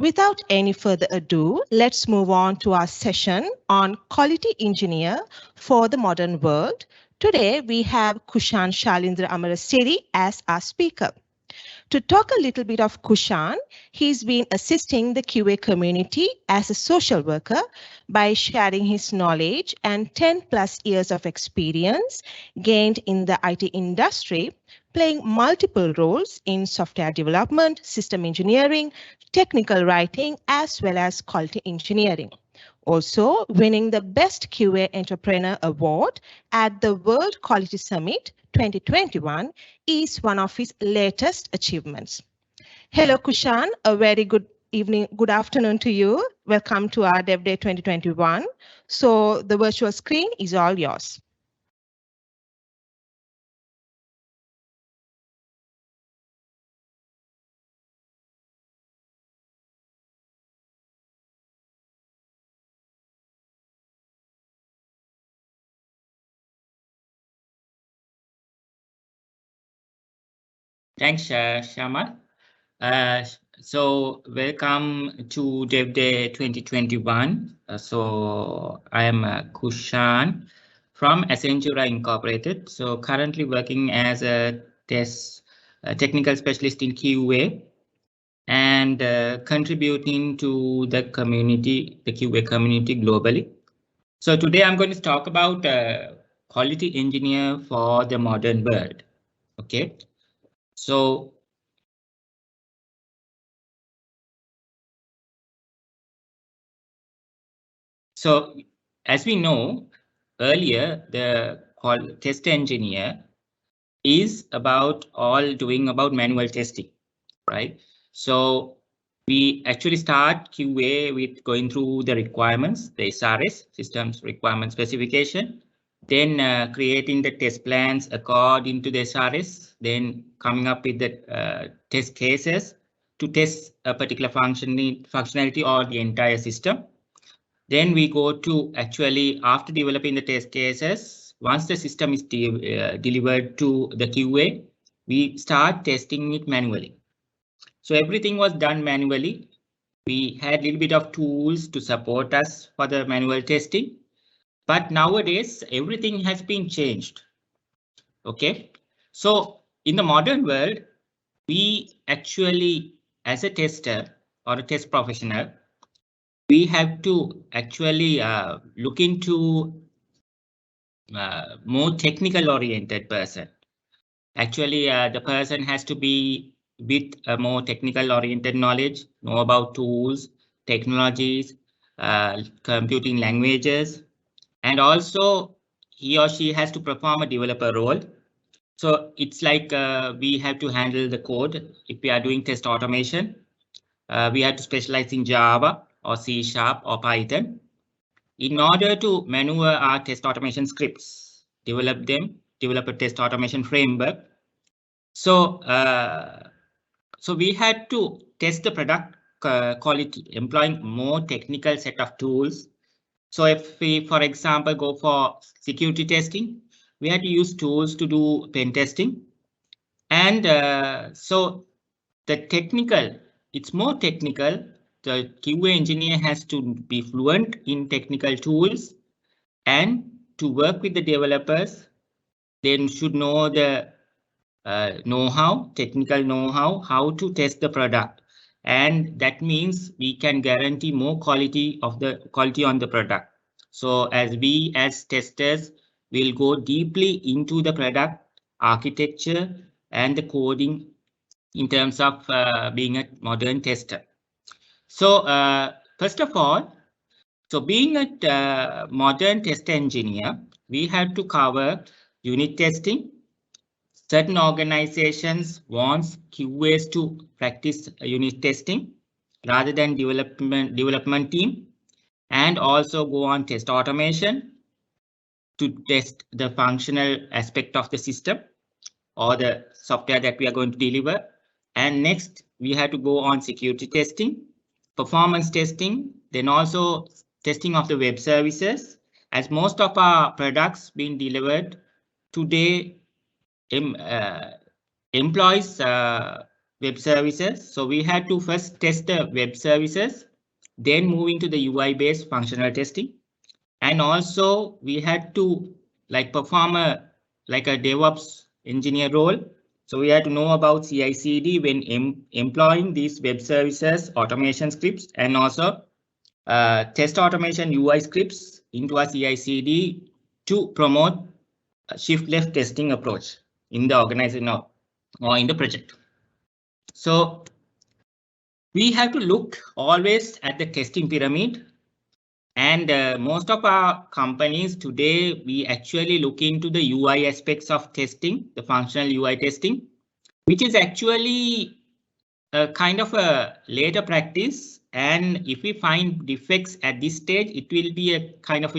Without any further ado, let's move on to our session on quality engineer for the modern world. Today, we have Kushan Amarasiri as our speaker. To talk a little bit of Kushan, he's been assisting the QA community as a social worker by sharing his knowledge and 10 plus years of experience gained in the IT industry, playing multiple roles in software development, system engineering, technical writing, as well as quality engineering. Also, winning the Best QA Entrepreneur Award at the World Quality Summit 2021 is one of his latest achievements. Hello, Kushan. A very good evening, good afternoon to you. Welcome to our Dev Day 2021. So the virtual screen is all yours. Thanks, Shama. So welcome to Dev Day 2021. So I am Kushan from Accenture Incorporated. So currently working as a technical specialist in QA and contributing to the community, the QA community globally. So today I'm going to talk about quality engineer for the modern world. Okay. So as we know earlier, the test engineer is about manual testing, right? So we actually start QA with going through the requirements, the SRS, systems requirement specification, then creating the test plans according to the SRS, then coming up with the test cases to test a particular functionality or the entire system. Then we go to actually after developing the test cases, once the system is delivered to the QA, we start testing it manually. So everything was done manually. We had a little bit of tools to support us for the manual testing. But nowadays, everything has been changed. Okay, so in the modern world, we actually, as a tester or a test professional, we have to actually look into more technical oriented person. Actually, the person has to be with a more technical oriented knowledge, know about tools, technologies, computing languages, and also he or she has to perform a developer role. So it's like we have to handle the code. If we are doing test automation, we have to specialize in Java or C# or Python in order to maneuver our test automation scripts, develop a test automation framework. So we had to test the product quality, employing more technical set of tools. So if we, for example, go for security testing, we had to use tools to do pen testing. And so the technical, it's more technical. The QA engineer has to be fluent in technical tools and to work with the developers. They should know the technical know-how, how to test the product. And that means we can guarantee more quality on the product. So as testers, we'll go deeply into the product architecture and the coding in terms of being a modern tester. So first of all, being a modern test engineer, we have to cover unit testing. Certain organizations want QAs to practice unit testing rather than development team, and also go on test automation to test the functional aspect of the system or the software that we are going to deliver. And next, we have to go on security testing, performance testing, then also testing of the web services. As most of our products being delivered today, employs web services. So we had to first test the web services, then move into the UI based functional testing. And also we had to perform a DevOps engineer role. So we had to know about CI/CD when employing these web services automation scripts, and also test automation UI scripts into a CI/CD to promote a shift left testing approach in the organization or in the project. So we have to look always at the testing pyramid. And most of our companies today, we actually look into the UI aspects of testing, the functional UI testing, which is actually a kind of a later practice. And if we find defects at this stage, it will be a kind of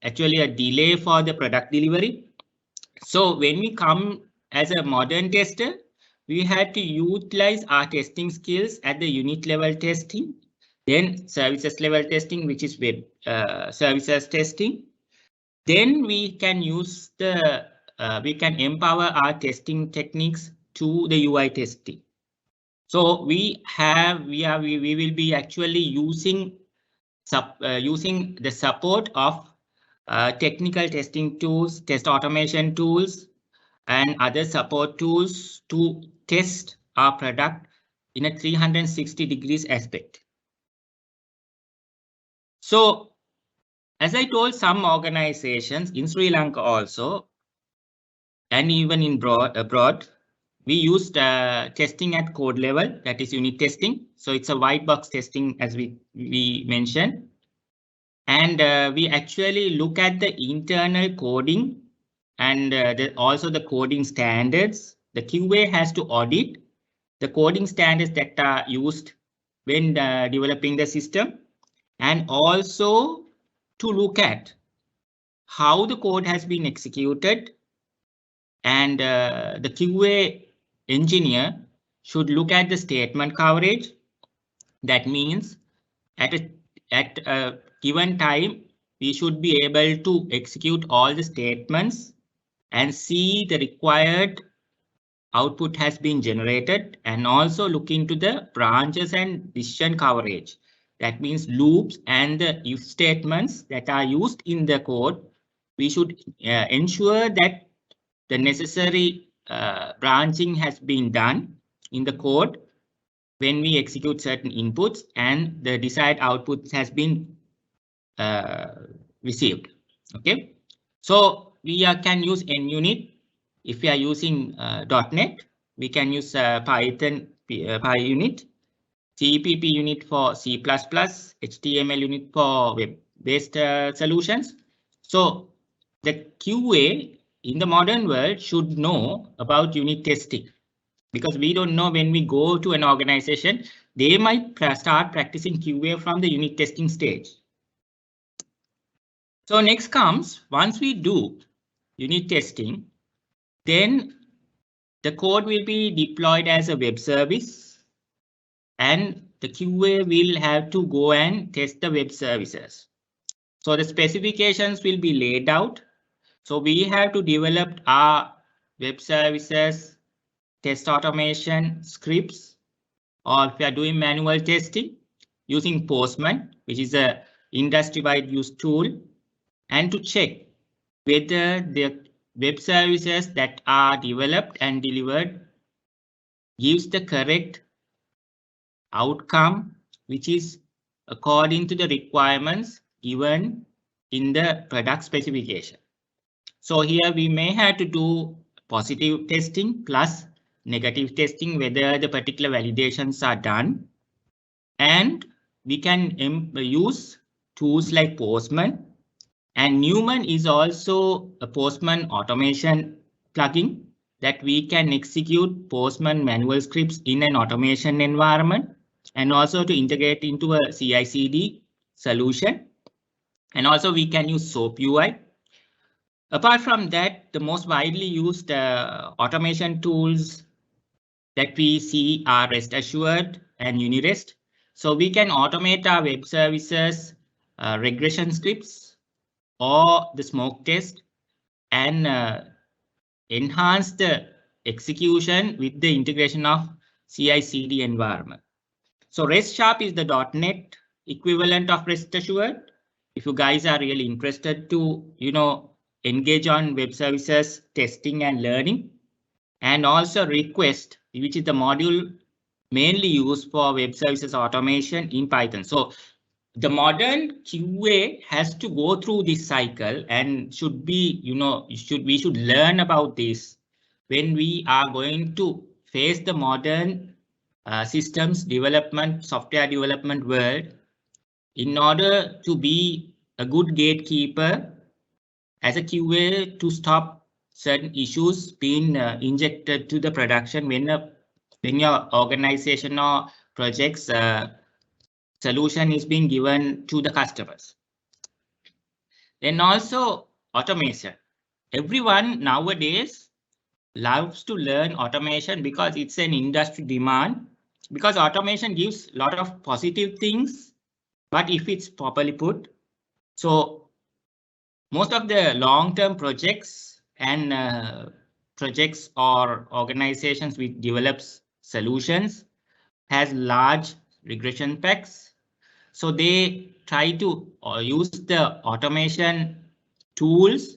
actually a delay for the product delivery. So when we come as a modern tester, we had to utilize our testing skills at the unit level testing, then services level testing, which is web services testing. Then we can use we can empower our testing techniques to the UI testing. So we will be actually using the support of technical testing tools, test automation tools, and other support tools to test our product in a 360 degrees aspect. So, as I told, some organizations in Sri Lanka also, and even in abroad, we used testing at code level, that is unit testing. So it's a white box testing, as we mentioned. And we actually look at the internal coding and also the coding standards. The QA has to audit the coding standards that are used when developing the system, and also to look at how the code has been executed. And the QA engineer should look at the statement coverage. That means at a given time, we should be able to execute all the statements and see the required output has been generated, and also look into the branches and decision coverage. That means loops and the if statements that are used in the code. We should ensure that the necessary branching has been done in the code when we execute certain inputs, and the desired output has been received. Okay, so we can use NUnit. If we are using .NET, we can use Python PyUnit, CPP unit for C++, HTML unit for web-based solutions. So the QA in the modern world should know about unit testing, because we don't know when we go to an organization, they might start practicing QA from the unit testing stage. So next comes, once we do unit testing, then the code will be deployed as a web service, and the QA will have to go and test the web services. So the specifications will be laid out. So we have to develop our web services, test automation scripts, or if we are doing manual testing using Postman, which is a industry-wide use tool, and to check whether the web services that are developed and delivered gives the correct outcome, which is according to the requirements given in the product specification. So here we may have to do positive testing plus negative testing, whether the particular validations are done. And we can use tools like Postman, and Newman is also a Postman automation plugin that we can execute Postman manual scripts in an automation environment, and also to integrate into a CI/CD solution. And also we can use SOAP UI. Apart from that, the most widely used automation tools that we see are Rest Assured and UniRest. So we can automate our web services, regression scripts, or the smoke test, and enhance the execution with the integration of CI/CD environment. So REST Sharp is the .NET equivalent of REST Assured. If you guys are really interested to, engage on web services testing and learning, and also request, which is the module mainly used for web services automation in Python. So the modern QA has to go through this cycle and should be, we should learn about this when we are going to face the modern systems development, software development world, in order to be a good gatekeeper as a QA to stop certain issues being injected to the production when your organization or projects solution is being given to the customers. Then also automation. Everyone nowadays loves to learn automation because it's an industry demand, because automation gives a lot of positive things, but if it's properly put. So most of the long-term projects and projects or organizations which develops solutions has large regression packs. So they try to use the automation tools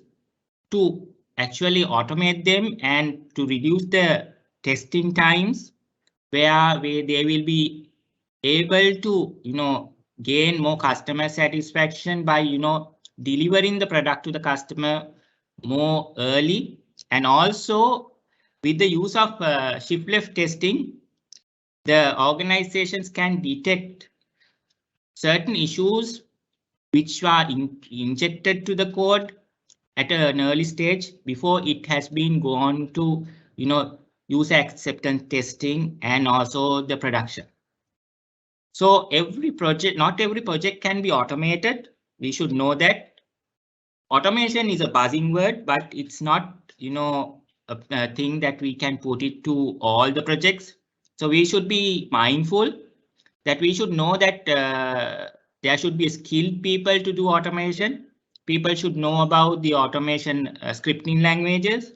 to actually automate them and to reduce the testing times, where they will be able to, gain more customer satisfaction by, delivering the product to the customer more early. And also with the use of shift left testing, the organizations can detect certain issues which are injected to the code at an early stage before it has been gone to, user acceptance testing and also the production. So not every project can be automated. We should know that automation is a buzzing word, but it's not, a thing that we can put it to all the projects. So we should be mindful that we should know that there should be skilled people to do automation. People should know about the automation scripting languages.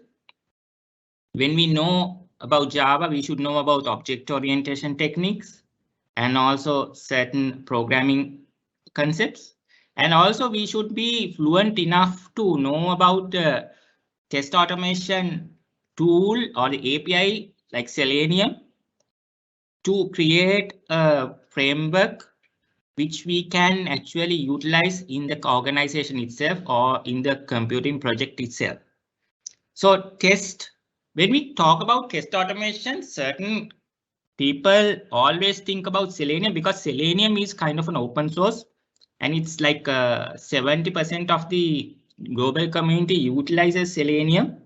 When we know about Java, we should know about object orientation techniques and also certain programming concepts. And also we should be fluent enough to know about the test automation tool or the API like Selenium to create a framework which we can actually utilize in the organization itself or in the computing project itself. So when we talk about test automation, certain people always think about Selenium because Selenium is kind of an open source and it's like 70% of the global community utilizes Selenium.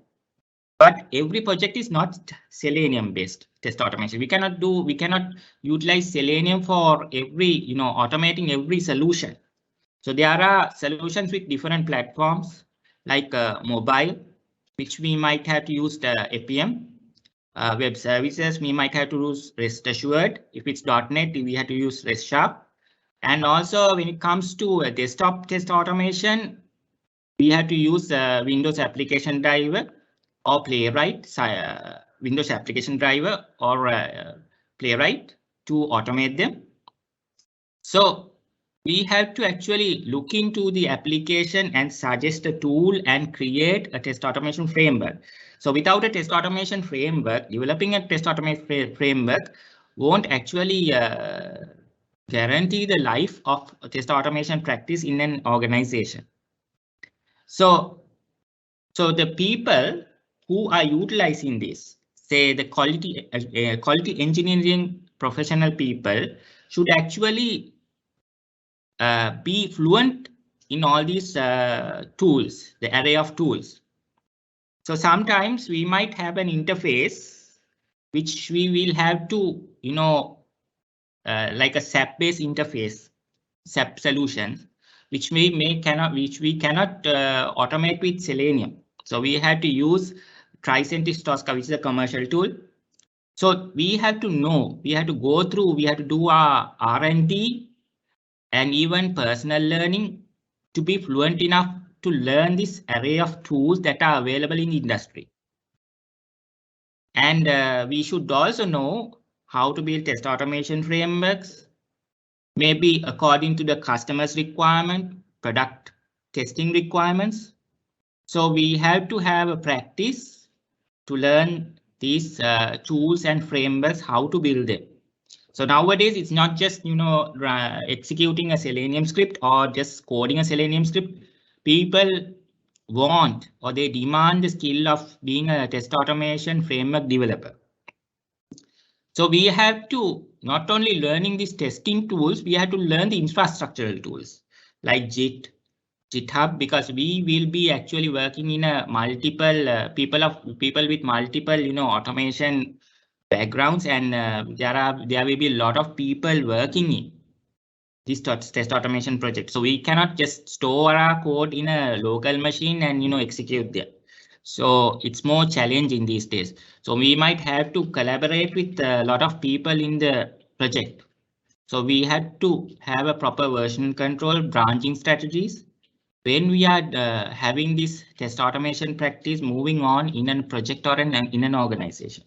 But every project is not Selenium based test automation. We cannot utilize Selenium for every, automating every solution. So there are solutions with different platforms like mobile, which we might have to use the APM. Web services, we might have to use REST Assured. If it's .NET, we have to use REST Sharp. And also when it comes to a desktop test automation, we have to use Windows application driver or Playwright, Windows application driver or Playwright to automate them. So we have to actually look into the application and suggest a tool and create a test automation framework. So without a test automation framework, developing a test automation framework won't actually guarantee the life of a test automation practice in an organization. So the people who are utilizing this, say the quality engineering professional people, should actually be fluent in all these tools, the array of tools. So sometimes we might have an interface which we will have to, like a SAP-based interface, SAP solution, which we cannot automate with Selenium. So we have to use Tricentis Tosca, which is a commercial tool. So we have to know, we have to go through, we have to do our R&D and even personal learning to be fluent enough to learn this array of tools that are available in the industry. And we should also know how to build test automation frameworks, maybe according to the customer's requirement, product testing requirements. So we have to have a practice to learn these tools and frameworks, how to build them. So nowadays, it's not just, executing a Selenium script or just coding a Selenium script. People want or they demand the skill of being a test automation framework developer. So we have to not only learning these testing tools, we have to learn the infrastructural tools like GitHub, because we will be actually working in a multiple people with multiple automation backgrounds, and there will be a lot of people working in this test automation project. So we cannot just store our code in a local machine and execute there. So it's more challenging these days. So we might have to collaborate with a lot of people in the project. So we had to have a proper version control, branching strategies. When we are having this test automation practice moving on in a project or in an organization.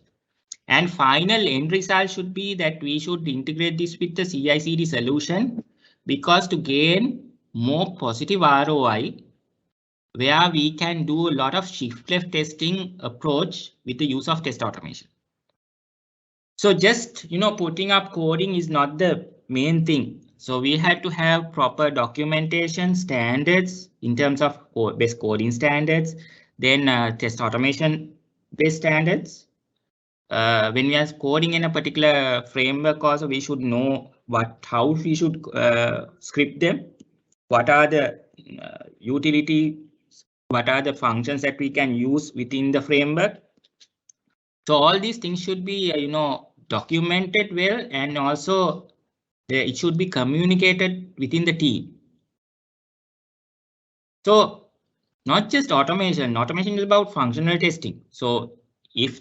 And final end result should be that we should integrate this with the CI/CD solution, because to gain more positive ROI, where we can do a lot of shift left testing approach with the use of test automation. So just putting up coding is not the main thing. So we had to have proper documentation standards in terms of base coding standards, then test automation based standards. When we are coding in a particular framework also, we should know how we should script them, what are the utility, what are the functions that we can use within the framework. So all these things should be documented well, and also it should be communicated within the team. So not just automation is about functional testing. So if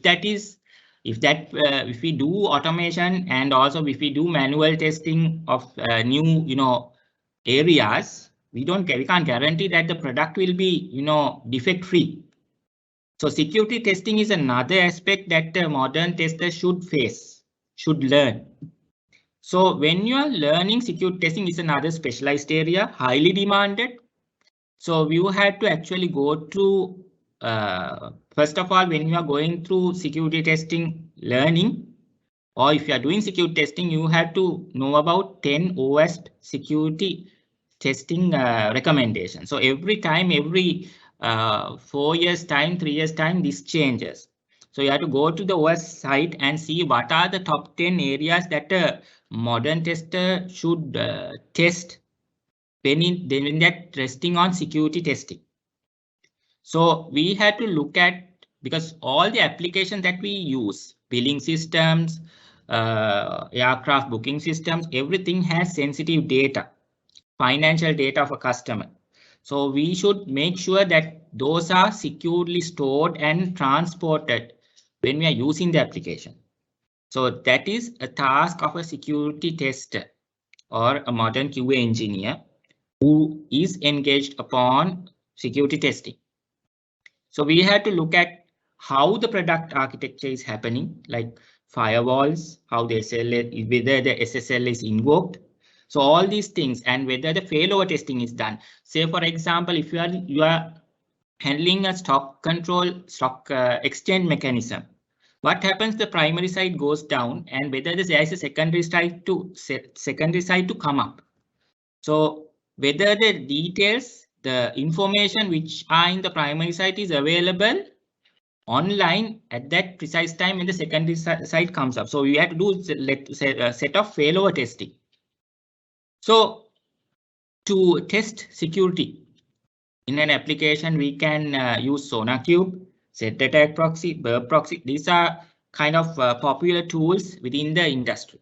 we do automation, and also if we do manual testing of new areas, we can't guarantee that the product will be defect free. So security testing is another aspect that a modern tester should learn. So when you are learning, security testing is another specialized area, highly demanded. So you had to actually go through, first of all, when you are going through security testing learning, or if you are doing security testing, you have to know about 10 OWASP security testing recommendations. So every 4 years time, 3 years time, this changes. So you have to go to the OWASP site and see what are the top 10 areas that a modern tester should test when they're testing on security testing. So we had to look at, because all the applications that we use, billing systems, aircraft booking systems, everything has sensitive data, financial data of a customer. So we should make sure that those are securely stored and transported when we are using the application. So that is a task of a security tester or a modern QA engineer who is engaged upon security testing. So we had to look at how the product architecture is happening, like firewalls, how the SLA, whether the SSL is invoked. So all these things, and whether the failover testing is done. Say, for example, if you are handling a stock exchange mechanism, what happens? The primary side goes down, and whether there is a secondary side to come up. So whether the details, the information which are in the primary site is available online at that precise time when the secondary site comes up. So we have to do a set of failover testing. So to test security in an application, we can use SonarQube, Set Attack Proxy, Burp Proxy. These are kind of popular tools within the industry.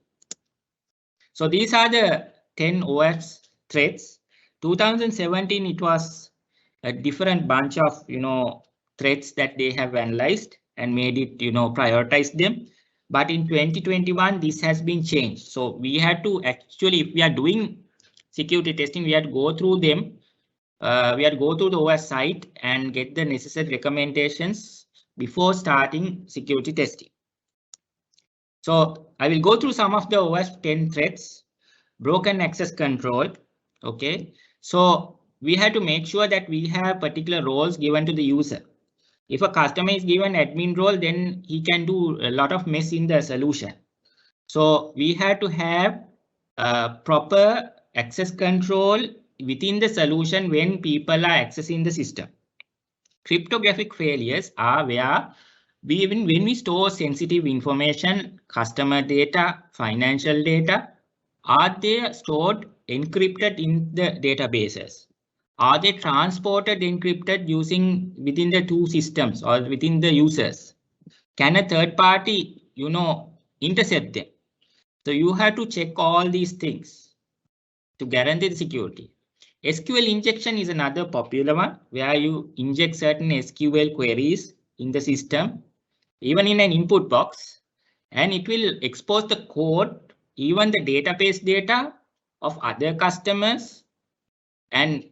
So these are the 10 OWASP threats. 2017, it was a different bunch of threats that they have analyzed and made it prioritize them. But in 2021, this has been changed. So we had to actually, if we are doing security testing, we had to go through them. We had to go through the OWASP site and get the necessary recommendations before starting security testing. So I will go through some of the OWASP 10 threats, broken access control. Okay, so we have to make sure that we have particular roles given to the user. If a customer is given admin role, then he can do a lot of mess in the solution. So we have to have proper access control within the solution when people are accessing the system. Cryptographic failures are where when we store sensitive information, customer data, financial data, are they stored encrypted in the databases? Are they transported encrypted using within the two systems or within the users? Can a third party, intercept them? So you have to check all these things to guarantee the security. SQL injection is another popular one where you inject certain SQL queries in the system, even in an input box, and it will expose the code, even the database data of other customers, and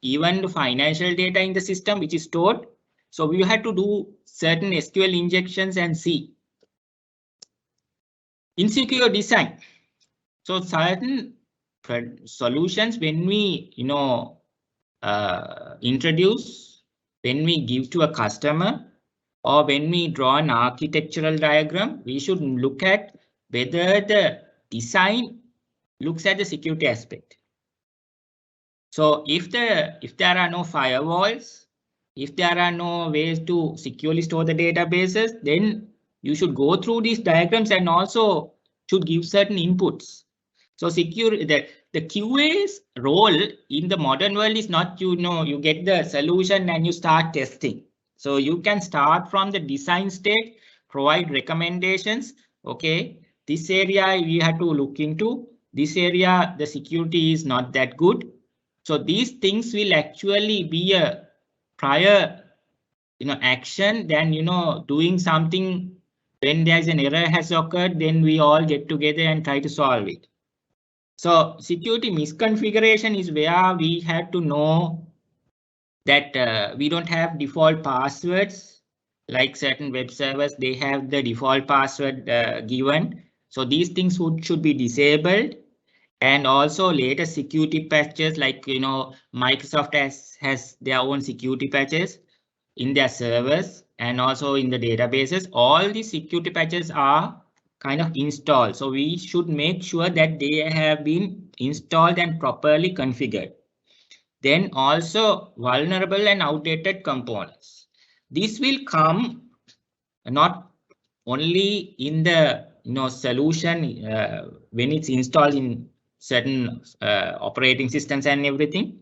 even the financial data in the system which is stored. So we had to do certain SQL injections and see. Insecure design. So certain solutions when we introduce, when we give to a customer, or when we draw an architectural diagram, we should look at whether the design looks at the security aspect. So if there are no firewalls, if there are no ways to securely store the databases, then you should go through these diagrams and also should give certain inputs. So the QA's role in the modern world is not, you get the solution and you start testing. So you can start from the design stage, provide recommendations. Okay, this area we have to look into. This area, the security is not that good. So these things will actually be a prior, action than, doing something when there's an error has occurred, then we all get together and try to solve it. So security misconfiguration is where we have to know that we don't have default passwords. Like certain web servers, they have the default password given. So these things should be disabled. And also latest security patches, like Microsoft has their own security patches in their servers and also in the databases. All the security patches are kind of installed. So we should make sure that they have been installed and properly configured. Then also vulnerable and outdated components. This will come not only in the solution when it's installed in certain operating systems and everything.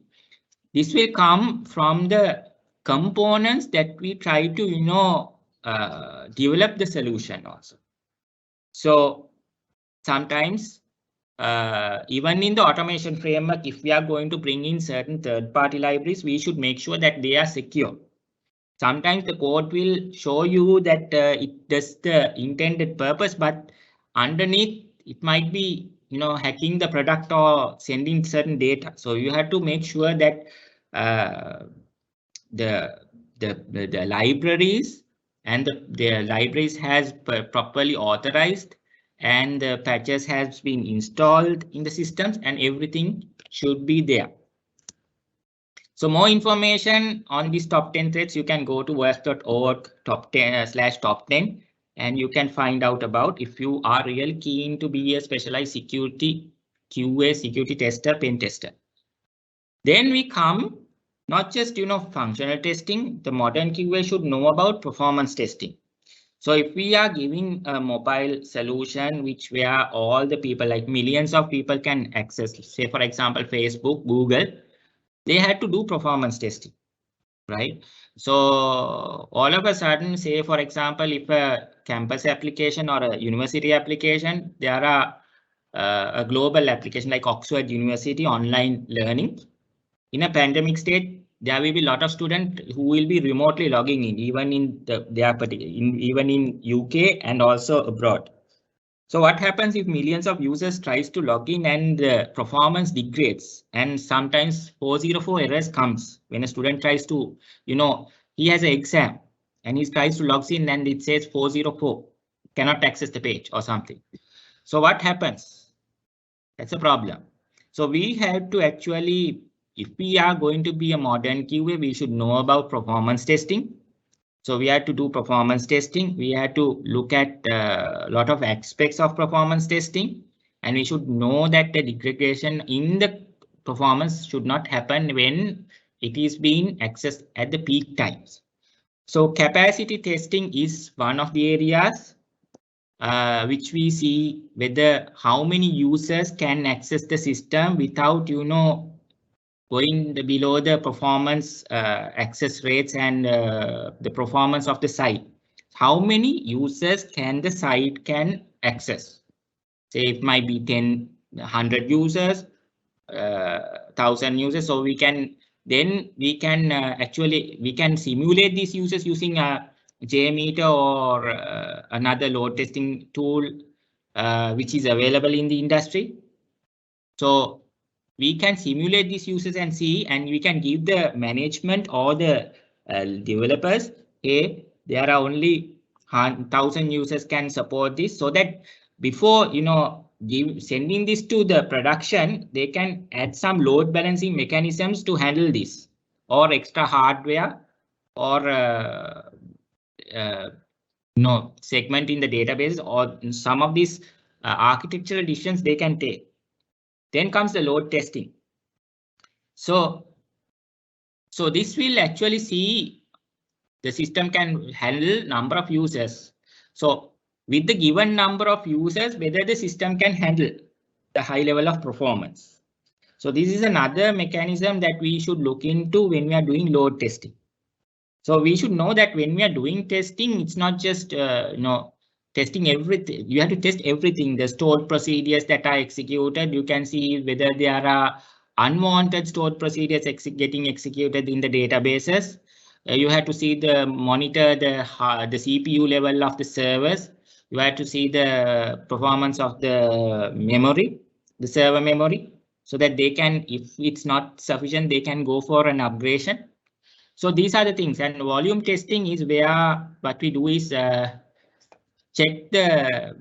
This will come from the components that we try to develop the solution also. So sometimes even in the automation framework, if we are going to bring in certain third-party libraries, we should make sure that they are secure. Sometimes the code will show you that it does the intended purpose, but underneath it might be hacking the product or sending certain data. So you have to make sure that the libraries and the libraries has properly authorized and the patches has been installed in the systems and everything should be there. So more information on these top 10 threats, you can go to wasp.org top 10/top 10 and you can find out about if you are really keen to be a specialized security QA security tester, pen tester. Then we come not just functional testing. The modern QA should know about performance testing. So if we are giving a mobile solution which where all the people, like millions of people, can access, say for example Facebook, Google, they had to do performance testing, right? So all of a sudden, say for example, if a campus application or a university application, there are a global application like Oxford University online learning. In a pandemic state, there will be a lot of students who will be remotely logging in, even in even in UK and also abroad. So what happens if millions of users tries to log in and the performance degrades, and sometimes 404 errors comes when a student tries to, he has an exam and he tries to log in and it says 404. cannot access the page or something. So what happens? That's a problem. So we have to actually, if we are going to be a modern QA, we should know about performance testing. So we had to do performance testing. We had to look at a lot of aspects of performance testing, and we should know that the degradation in the performance should not happen when it is being accessed at the peak times. So capacity testing is one of the areas which we see whether how many users can access the system without, going below the performance access rates and the performance of the site. How many users can the site can access? Say it might be 10, 100 users, 1,000 users. So we can actually we can simulate these users using a JMeter or another load testing tool which is available in the industry. So we can simulate these users and see, and we can give the management or the developers, hey, there are only 1,000 users can support this, so that before sending this to the production, they can add some load balancing mechanisms to handle this, or extra hardware, or segment in the database, or some of these architectural decisions they can take. Then comes the load testing. So this will actually see the system can handle number of users. So with the given number of users, whether the system can handle the high level of performance. So this is another mechanism that we should look into when we are doing load testing. So we should know that when we are doing testing, it's not just testing everything. You have to test everything. The stored procedures that are executed. You can see whether there are unwanted stored procedures getting executed in the databases. You have to see monitor the CPU level of the servers. You have to see the performance of the memory, the server memory, so that they can, if it's not sufficient, they can go for an upgradation. So these are the things, and volume testing is where what we do is check the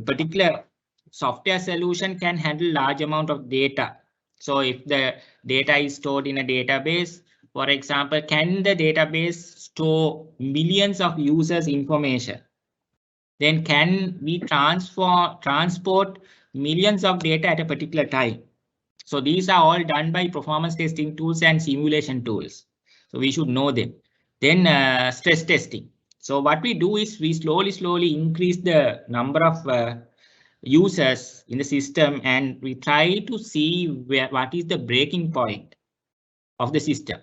particular software solution can handle large amount of data. So if the data is stored in a database, for example, can the database store millions of users' information? Then can we transport millions of data at a particular time? So these are all done by performance testing tools and simulation tools. So we should know them. Then stress testing. So what we do is we slowly increase the number of users in the system, and we try to see what is the breaking point of the system.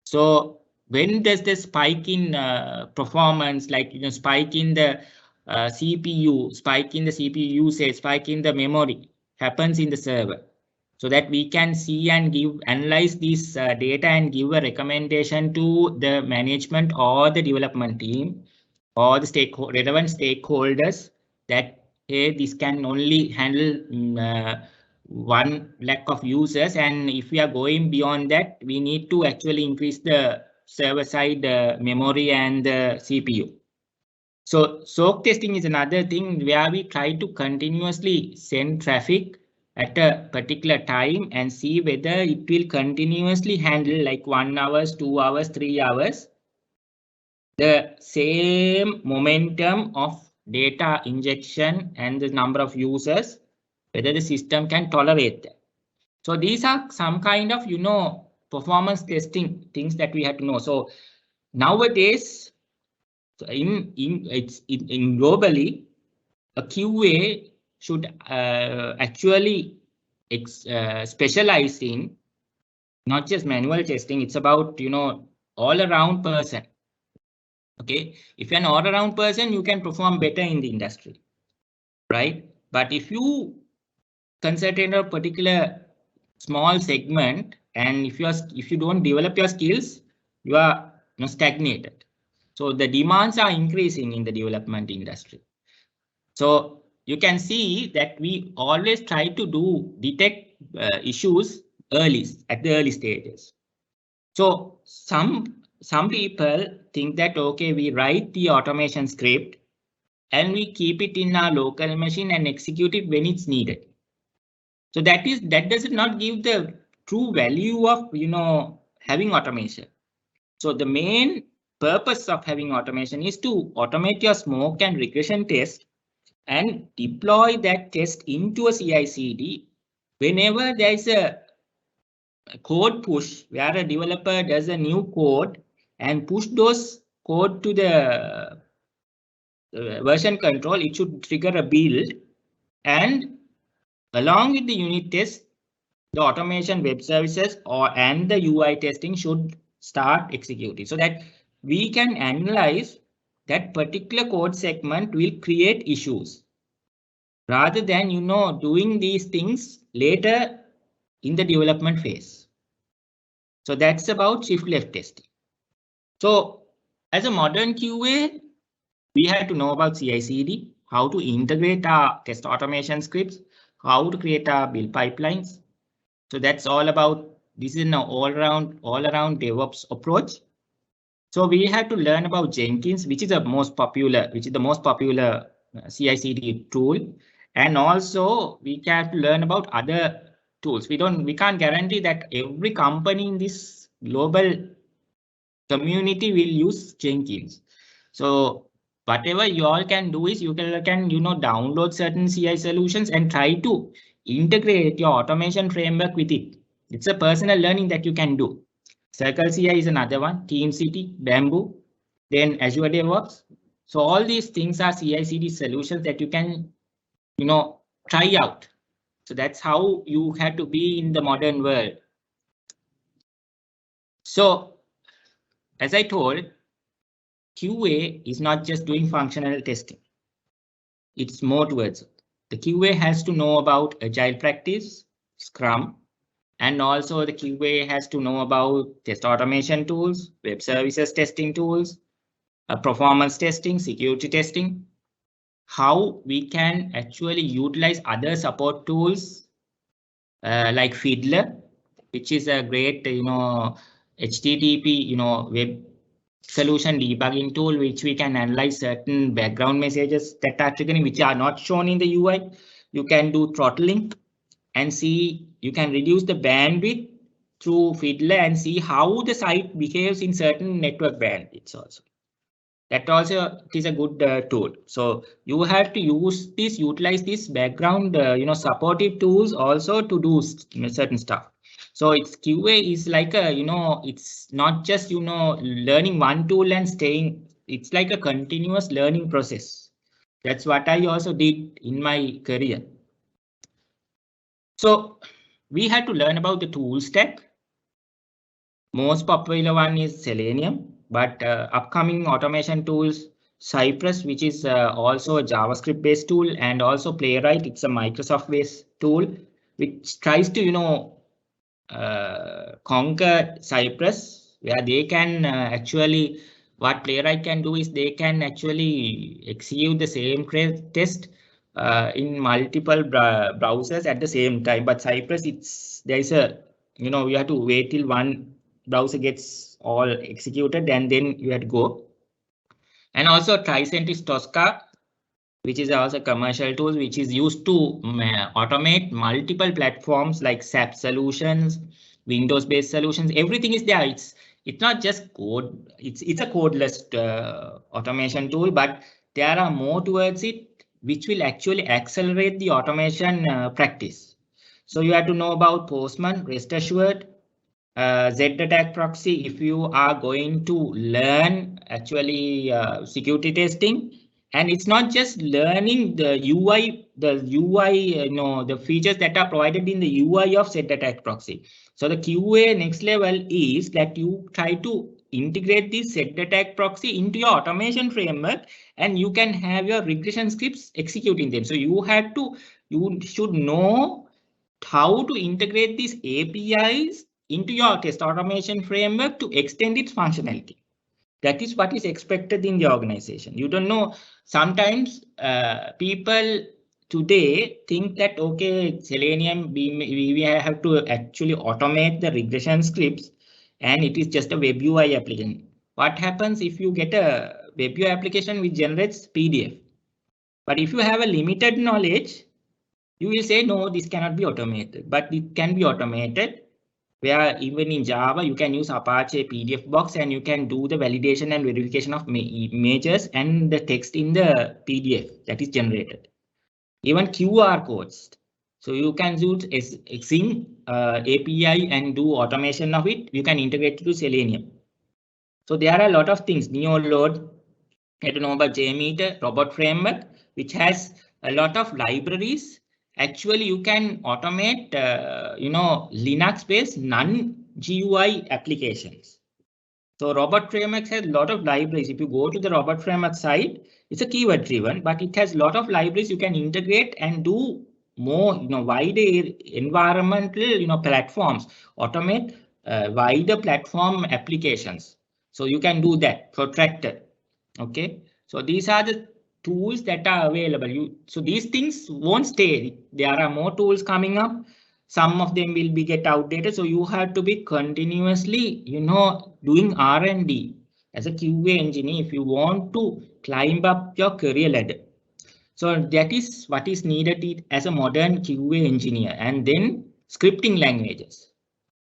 So when does the spike in performance, like spike in the CPU, spike in the CPU usage, spike in the memory happens in the server, so that we can see and analyze this data and give a recommendation to the management or the development team or the relevant stakeholders that, hey, this can only handle 1 lakh of users, and if we are going beyond that, we need to actually increase the server side memory and the CPU. So soak testing is another thing where we try to continuously send traffic at a particular time and see whether it will continuously handle like 1 hour, 2 hours, 3 hours, the same momentum of data injection and the number of users, whether the system can tolerate that. So these are some kind of, performance testing things that we have to know. So nowadays, in globally, a QA should actually specialize in not just manual testing. It's about, all around person. Okay, if you're an all around person, you can perform better in the industry, right? But if you concentrate on a particular small segment, and if you don't develop your skills, you are stagnated. So the demands are increasing in the development industry. So you can see that we always try to detect issues at the early stages. So some people think that, okay, we write the automation script and we keep it in our local machine and execute it when it's needed. So that does not give the true value of having automation. So the main purpose of having automation is to automate your smoke and regression test and deploy that test into a CI/CD whenever there is a code push where a developer does a new code and push those code to the version control. It should trigger a build, and along with the unit test, the automation web services and the UI testing should start executing so that we can analyze that particular code segment will create issues rather than doing these things later in the development phase. So that's about shift left testing. So as a modern QA, we had to know about CI/CD, how to integrate our test automation scripts, how to create our build pipelines. So that's all about, this is an all around DevOps approach. So we had to learn about Jenkins, which is the most popular CI/CD tool. And also we have to learn about other tools. We can't guarantee that every company in this global community will use Jenkins. So whatever you all can do is you can download certain CI solutions and try to integrate your automation framework with it. It's a personal learning that you can do. Circle CI is another one, TeamCity, Bamboo, then Azure DevOps. So all these things are CI/CD solutions that you can try out. So that's how you have to be in the modern world. So as I told, QA is not just doing functional testing. It's more towards it. The QA has to know about agile practice, Scrum, and also the QA has to know about test automation tools, web services testing tools, performance testing, security testing, how we can actually utilize other support tools like Fiddler, which is a great HTTP web solution debugging tool, which we can analyze certain background messages that are triggering, which are not shown in the UI. You can do throttling and see, you can reduce the bandwidth through Fiddler and see how the site behaves in certain network bandwidths also. That also is a good tool. So you have to utilize this background, supportive tools also to do certain stuff. So it's QA is like it's not just, learning one tool and staying. It's like a continuous learning process. That's what I also did in my career. So we had to learn about the tool stack. Most popular one is Selenium, but upcoming automation tools, Cypress, which is also a JavaScript based tool, and also Playwright. It's a Microsoft based tool, which tries to, conquer Cypress, where they can actually, what Playwright can do is they can actually execute the same test in multiple browsers at the same time. But Cypress, there's a, you have to wait till one browser gets all executed and then you have to go. And also Tricent is Tosca, which is also a commercial tool, which is used to automate multiple platforms like SAP solutions, Windows based solutions. Everything is there. It's not just code. It's a codeless automation tool, but there are more towards it, which will actually accelerate the automation practice. So you have to know about Postman, rest assured, Z-attack proxy. If you are going to learn actually security testing, and it's not just learning the UI, the features that are provided in the UI of Z-attack proxy. So the QA next level is that you try to integrate this Z-attack proxy into your automation framework, and you can have your regression scripts executing them. So you should know how to integrate these APIs into your test automation framework to extend its functionality. That is what is expected in the organization. You don't know, sometimes people today think that, okay, Selenium, we have to actually automate the regression scripts and it is just a web UI application. What happens if you get a web UI application which generates PDF? But if you have a limited knowledge, you will say, no, this cannot be automated, but it can be automated. Where even in Java, you can use Apache PDF box and you can do the validation and verification of images and the text in the PDF that is generated. Even QR codes. So you can use Xing API and do automation of it. You can integrate it to Selenium. So there are a lot of things. Neoload, you have to know about JMeter, robot framework, which has a lot of libraries. Actually, you can automate, Linux-based non-GUI applications. So robot framework has a lot of libraries. If you go to the robot framework site, it's a keyword driven, but it has a lot of libraries you can integrate and do more, wider environmental, platforms, automate wider platform applications. So you can do that, protracted. Okay, so these are the tools that are available. So these things won't stay. There are more tools coming up. Some of them will be get outdated. So you have to be continuously, doing R&D as a QA engineer if you want to climb up your career ladder. So that is what is needed as a modern QA engineer, and then scripting languages.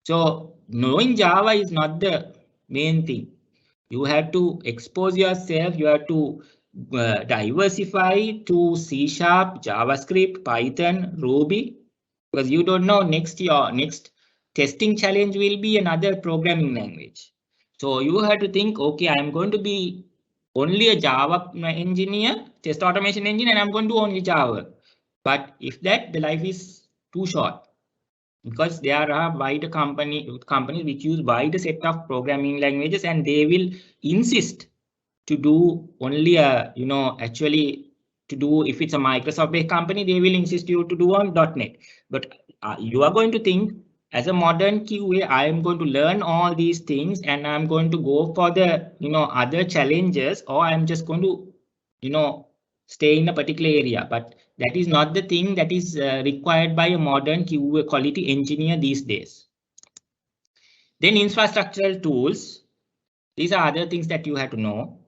So knowing Java is not the main thing. You have to expose yourself. You have to diversify to C#, JavaScript, Python, Ruby, because you don't know next testing challenge will be another programming language. So you have to think, okay, I'm going to be only a Java engineer, test automation engineer, and I'm going to do only Java. But if that, the life is too short, because there are wider companies which use wider set of programming languages, and they will insist to do only actually to do, if it's a Microsoft based company, they will insist you to do on .NET. But you are going to think, as a modern QA, I am going to learn all these things and I'm going to go for the other challenges, or I'm just going to stay in a particular area. But that is not the thing that is required by a modern QA quality engineer these days. Then infrastructural tools. These are other things that you have to know.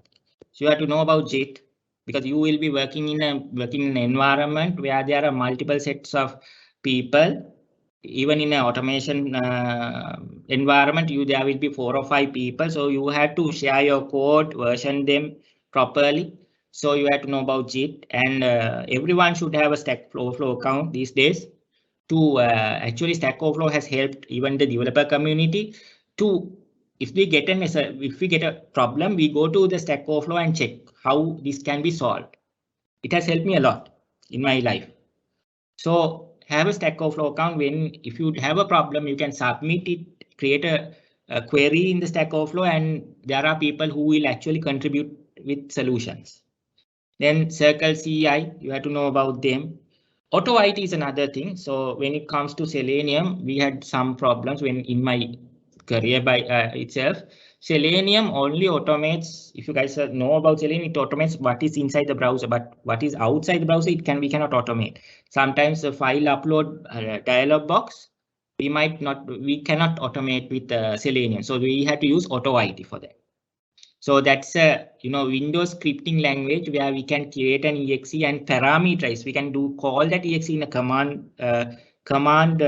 So you have to know about JIT, because you will be working in an environment where there are multiple sets of people. Even in an automation environment, there will be 4 or 5 people. So you have to share your code, version them properly. So you have to know about JIT, and everyone should have a Stack Overflow account these days. To actually, Stack Overflow has helped even the developer community to, if we get a problem, we go to the Stack Overflow and check how this can be solved. It has helped me a lot in my life. So have a Stack Overflow account. If you have a problem, you can submit it, create a query in the Stack Overflow, and there are people who will actually contribute with solutions. Then Circle CI, you have to know about them. Auto IT is another thing. So when it comes to Selenium, we had some problems when in my career by itself. Selenium only automates, if you guys know about Selenium, it automates what is inside the browser, but what is outside the browser, we cannot automate. Sometimes the file upload dialog box, we cannot automate with Selenium. So we had to use Auto IT for that. So that's a Windows scripting language where we can create an exe and parameterize. We can call that exe in a command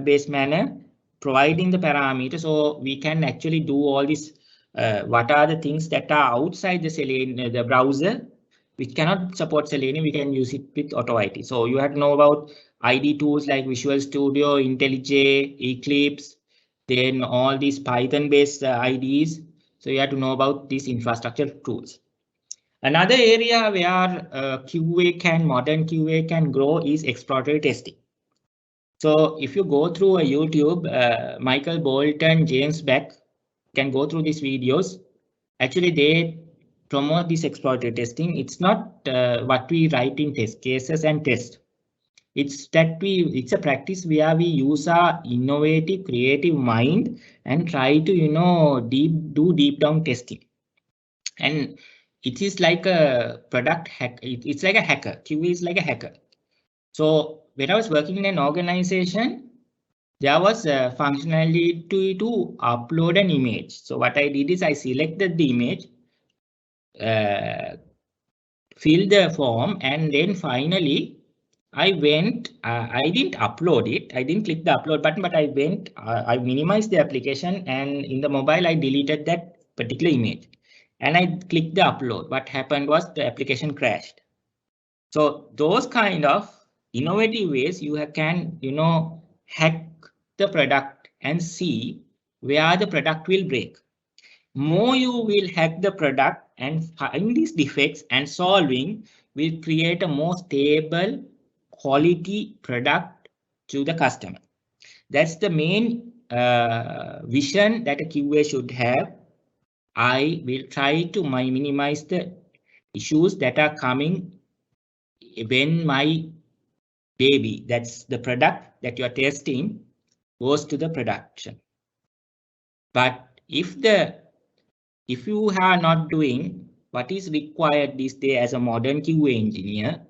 based manner, providing the parameter. So we can actually do all this. What are the things that are outside the Selenium, the browser, which cannot support Selenium? We can use it with Auto IT. So you have to know about ID tools like Visual Studio, IntelliJ, Eclipse, then all these Python based IDs. So you have to know about these infrastructure tools. Another area where modern QA can grow is exploratory testing. So if you go through a YouTube, Michael Bolton, James Beck can go through these videos. Actually, they promote this exploratory testing. It's not what we write in test cases and test. It's a practice where we use our innovative, creative mind and try to, do deep down testing. And it is like a product hack. It's like a hacker. QA is like a hacker. So when I was working in an organization, there was a functionality to upload an image. So what I did is I selected the image, fill the form, and then finally I went, I didn't upload it. I didn't click the upload button, but I went, I minimized the application, and in the mobile, I deleted that particular image and I clicked the upload. What happened was the application crashed. So those kind of innovative ways you can, hack the product and see where the product will break. More you will hack the product and find these defects and solving will create a more stable quality product to the customer. That's the main vision that a QA should have. I will try to minimize the issues that are coming when my baby, that's the product that you are testing, goes to the production. But if you are not doing what is required this day as a modern QA engineer,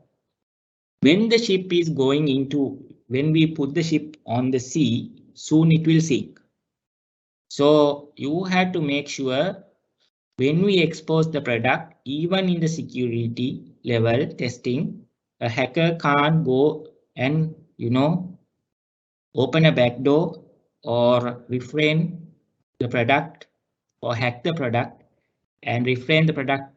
when the ship is going when we put the ship on the sea, soon it will sink. So you have to make sure when we expose the product, even in the security level testing, a hacker can't go and, open a back door or refrain the product or hack the product and refrain the product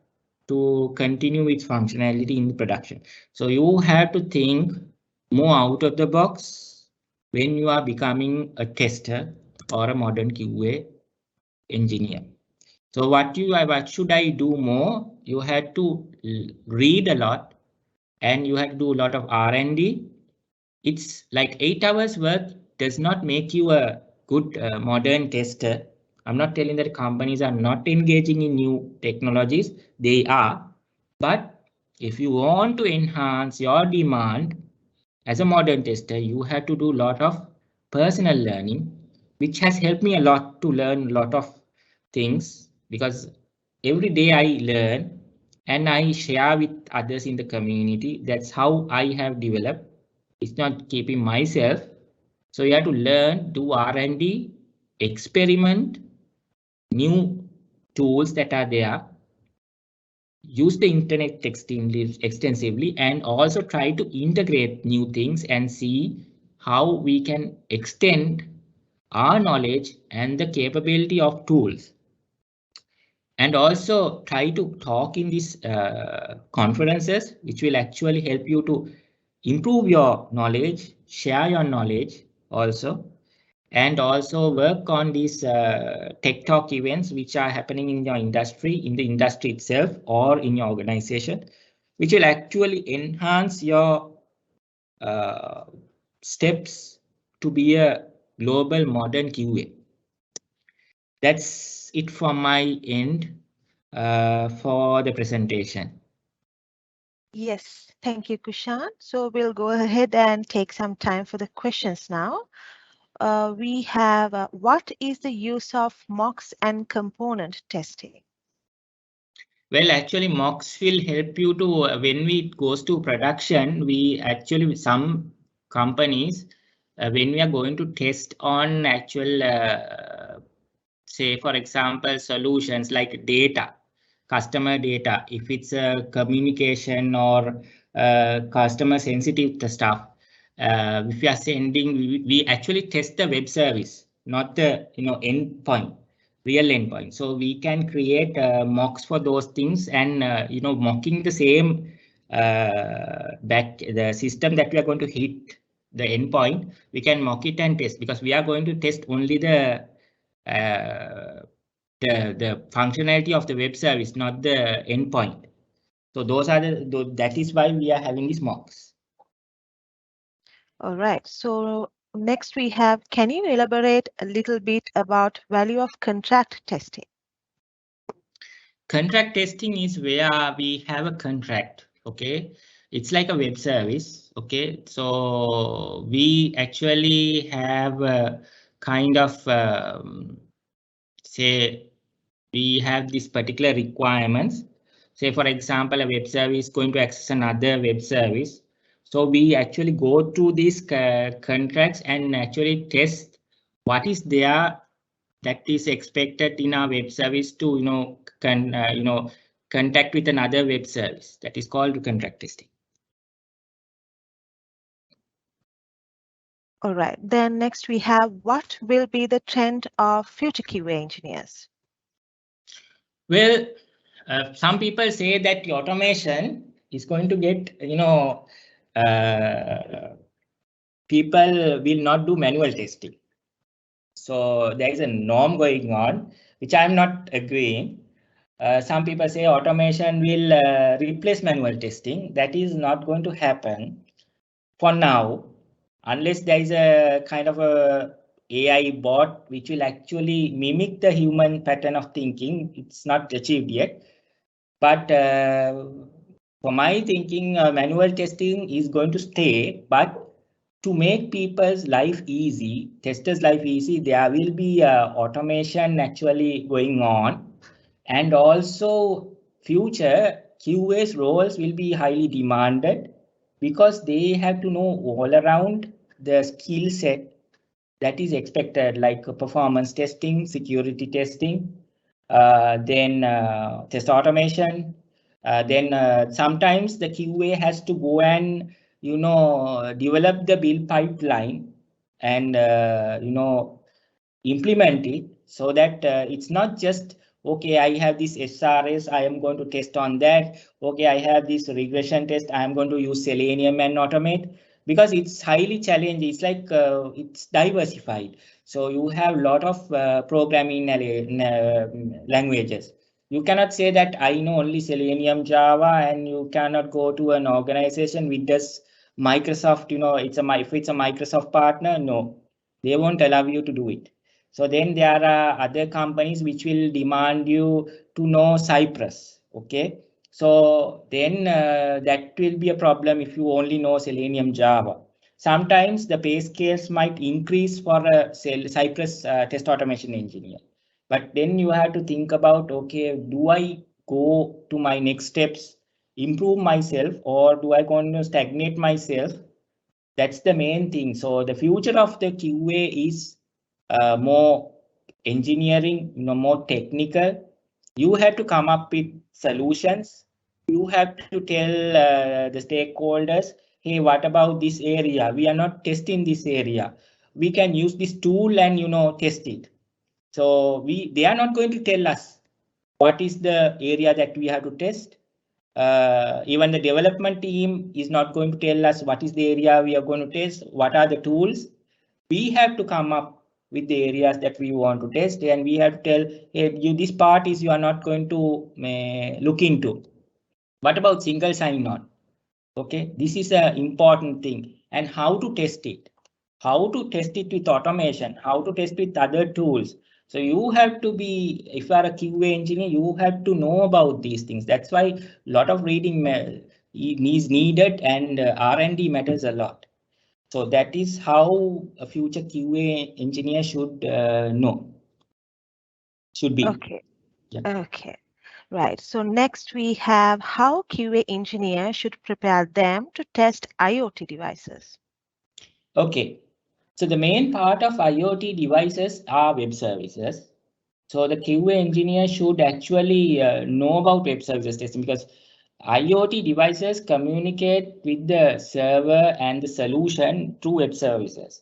to continue its functionality in production. So you have to think more out of the box when you are becoming a tester or a modern QA engineer. So what should I do more? You had to read a lot and you have to do a lot of R&D. It's like 8 hours work does not make you a good modern tester. I'm not telling that companies are not engaging in new technologies. They are. But if you want to enhance your demand as a modern tester, you have to do a lot of personal learning, which has helped me a lot to learn a lot of things because every day I learn and I share with others in the community. That's how I have developed. It's not keeping myself. So you have to learn, do R&D, experiment, new tools that are there, use the internet extensively, and also try to integrate new things and see how we can extend our knowledge and the capability of tools. And also try to talk in these conferences, which will actually help you to improve your knowledge, share your knowledge also, and also work on these tech talk events which are happening in your industry, in the industry itself, or in your organization, which will actually enhance your steps to be a global modern QA. That's it from my end for the presentation. Yes, thank you, Kushan. So we'll go ahead and take some time for the questions now. We have what is the use of mocks and component testing? Well, actually, mocks will help you to, when it goes to production, we actually, some companies, when we are going to test on actual, say, for example, solutions like data, customer data, if it's a communication or customer sensitive stuff, if we are sending, we actually test the web service, not the endpoint, real endpoint. So we can create mocks for those things, and mocking the same the system that we are going to hit the endpoint, we can mock it and test, because we are going to test only uh, the functionality of the web service, not the endpoint. So those are that is why we are having these mocks. All right. So next we have, can you elaborate a little bit about value of contract testing? Contract testing is where we have a contract. Okay, it's like a web service. Okay, so we actually have a kind of say we have these particular requirements. Say, for example, a web service going to access another web service. So we actually go to these contracts and actually test what is there that is expected in our web service to, contact with another web service. That is called contract testing. All right. Then next we have what will be the trend of future QA engineers? Well, some people say that the automation is going to get, people will not do manual testing. So there is a norm going on, which I'm not agreeing. Some people say automation will replace manual testing. That is not going to happen for now, unless there is a kind of a AI bot which will actually mimic the human pattern of thinking. It's not achieved yet. But for my thinking, manual testing is going to stay. But to make people's life easy, testers' life easy, there will be automation actually going on. And also future QA's roles will be highly demanded because they have to know all around the skill set that is expected, like performance testing, security testing, then test automation. Then sometimes the QA has to go and develop the build pipeline and implement it so that it's not just okay, I have this SRS, I am going to test on that. Okay, I have this regression test, I am going to use Selenium and automate, because it's highly challenging. It's like it's diversified. So you have a lot of programming languages. You cannot say that I know only Selenium, Java, and you cannot go to an organization with this Microsoft, if it's a Microsoft partner, no, they won't allow you to do it. So then there are other companies which will demand you to know Cypress. Okay. So then that will be a problem if you only know Selenium Java. Sometimes the pay scales might increase for a Cypress test automation engineer. But then you have to think about, okay, do I go to my next steps, improve myself, or do I going to stagnate myself? That's the main thing. So the future of the QA is more engineering, more technical. You have to come up with solutions. You have to tell the stakeholders, hey, what about this area? We are not testing this area. We can use this tool and test it. So they are not going to tell us what is the area that we have to test. Even the development team is not going to tell us what is the area we are going to test, what are the tools. We have to come up with the areas that we want to test, and we have to tell, hey, this part is you are not going to look into. What about single sign-on? Okay, this is an important thing. And how to test it? How to test it with automation? How to test with other tools? So you have to be, if you are a QA engineer, you have to know about these things. That's why a lot of reading is needed, and R&D matters a lot. So that is how a future QA engineer should know, should be. Okay. Yeah. Okay. Right. So next we have how QA engineer should prepare them to test IoT devices. Okay. So the main part of IoT devices are web services. So the QA engineer should actually know about web services testing, because IoT devices communicate with the server and the solution through web services.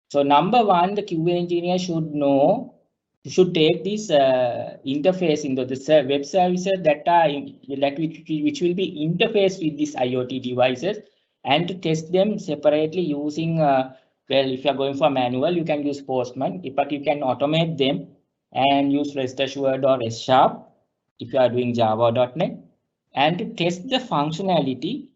So number one, the QA engineer should take this interface into the web services which will be interfaced with these IoT devices, and to test them separately using well, if you are going for manual, you can use Postman, but you can automate them and use rest assured or S sharp if you are doing Java or .NET, and to test the functionality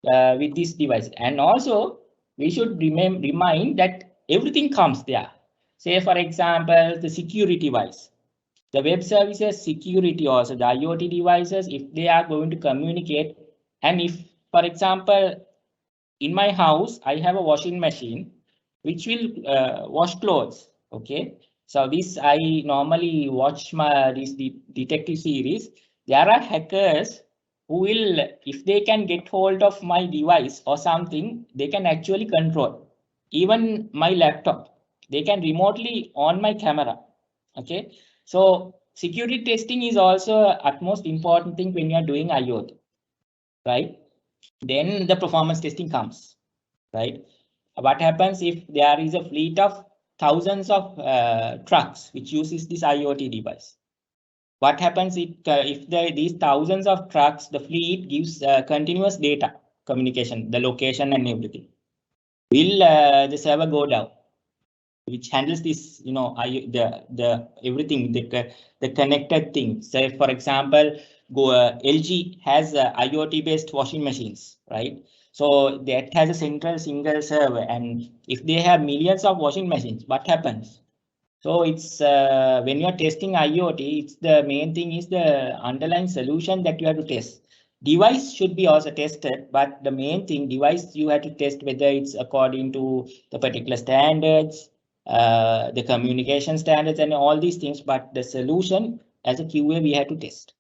with this device. And also we should remind that everything comes there. Say for example, the security wise, the web services security, also the IoT devices, if they are going to communicate, and if for example in my house I have a washing machine which will wash clothes. Okay, so this I normally watch this detective series. There are hackers who will, if they can get hold of my device or something, they can actually control even my laptop. They can remotely on my camera. Okay, so security testing is also utmost important thing when you are doing IoT, right? Then the performance testing comes, right? What happens if there is a fleet of thousands of trucks which uses this IoT device? What happens if these thousands of trucks, the fleet gives continuous data communication, the location and everything? Will the server go down, which handles this, the everything, the connected things? Say, for example, LG has IoT based washing machines, right? So that has a central single server, and if they have millions of washing machines, what happens? So it's when you're testing IoT, it's the main thing is the underlying solution that you have to test. Device should be also tested, but the main thing, device you have to test whether it's according to the particular standards, the communication standards, and all these things. But the solution as a QA we have to test.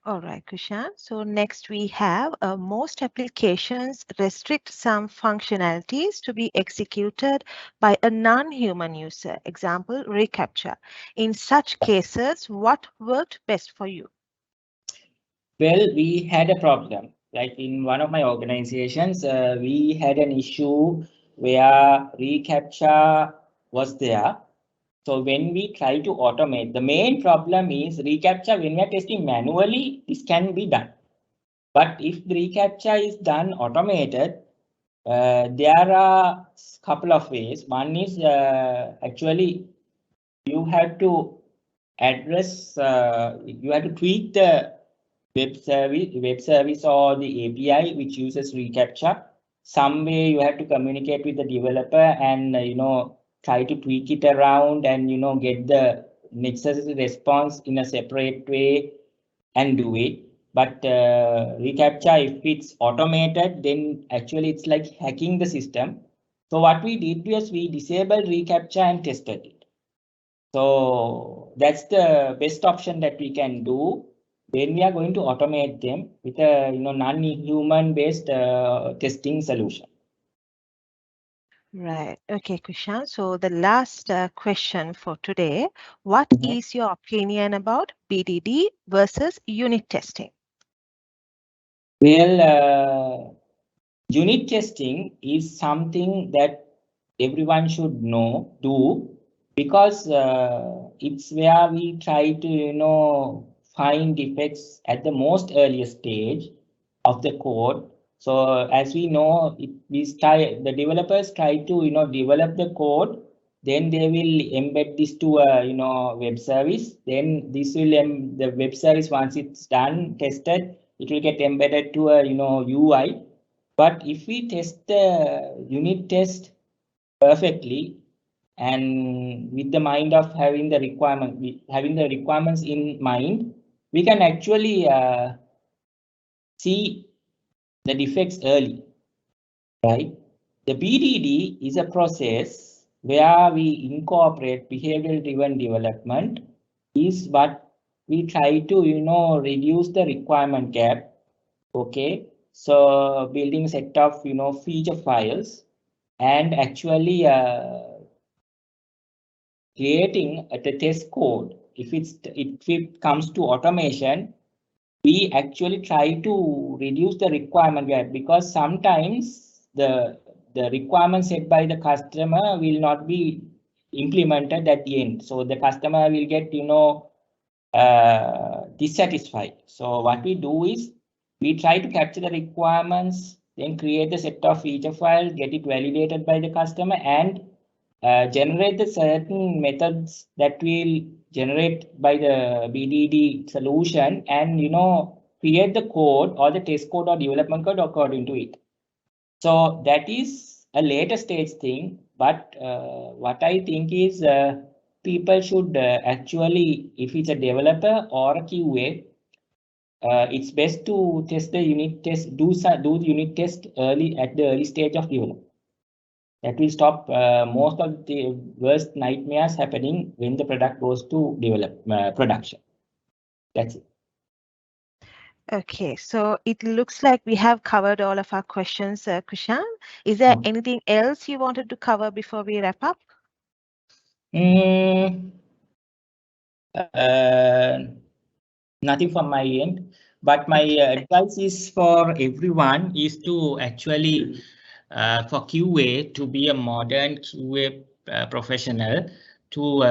All right, Kushan. So next we have most applications restrict some functionalities to be executed by a non-human user. Example, reCAPTCHA. In such cases, what worked best for you? Well, we had a problem. Like in one of my organizations, we had an issue where reCAPTCHA was there. So when we try to automate, the main problem is reCAPTCHA. When we are testing manually, this can be done. But if the reCAPTCHA is done automated, there are a couple of ways. One is actually you have to address, you have to tweak the web service or the API which uses reCAPTCHA. Some way you have to communicate with the developer and try to tweak it around and get the necessary response in a separate way and do it. But reCAPTCHA, if it's automated, then actually it's like hacking the system. So what we did was we disabled reCAPTCHA and tested it. So that's the best option that we can do when we are going to automate them with a non-human based testing solution. Right. Okay, Kushan. So the last question for today, what is your opinion about BDD versus unit testing? Well, unit testing is something that everyone should do, because it's where we try to find defects at the most earliest stage of the code. So as we know, the developers try to develop the code, then they will embed this to a web service. Then this will the web service, once it's done tested, it will get embedded to a UI. But if we test the unit test perfectly and with the mind of having the requirements in mind, we can actually see the defects early, right? The BDD is a process where we incorporate behavioral driven development, is what we try to reduce the requirement gap. Okay, so building set of feature files and actually creating the test code. If it comes to automation, we actually try to reduce the requirement gap, because sometimes the requirement set by the customer will not be implemented at the end. So the customer will get dissatisfied. So what we do is we try to capture the requirements, then create a set of feature files, get it validated by the customer, and generate the certain methods that will generate by the BDD solution, and create the code or the test code or development code according to it. So that is a later stage thing, but what I think is people should actually, if it's a developer or a QA, it's best to test the unit test, do the unit test early at the early stage of development. That will stop most of the worst nightmares happening when the product goes to production. That's it. Okay, so it looks like we have covered all of our questions, Kushan. Is there anything else you wanted to cover before we wrap up? Mm, Nothing from my end, but my advice is for everyone is to actually for QA to be a modern QA professional, to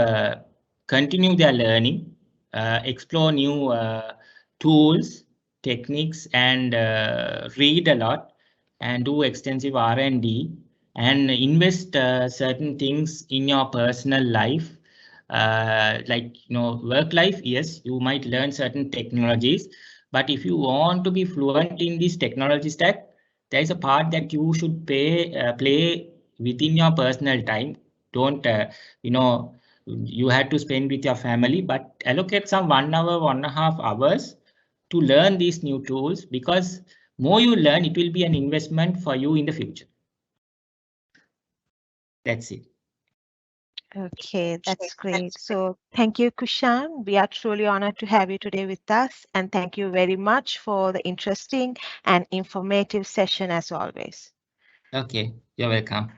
continue their learning, explore new tools, techniques, and read a lot and do extensive R&D and invest certain things in your personal life. Like work life, yes, you might learn certain technologies, but if you want to be fluent in this technology stack, there is a part that you should play within your personal time. Don't you had to spend with your family, but allocate some 1 hour, 1.5 hours to learn these new tools, because more you learn, it will be an investment for you in the future. That's it. Okay, that's great. So thank you, Kushan. We are truly honored to have you today with us. And thank you very much for the interesting and informative session as always. Okay, you're welcome.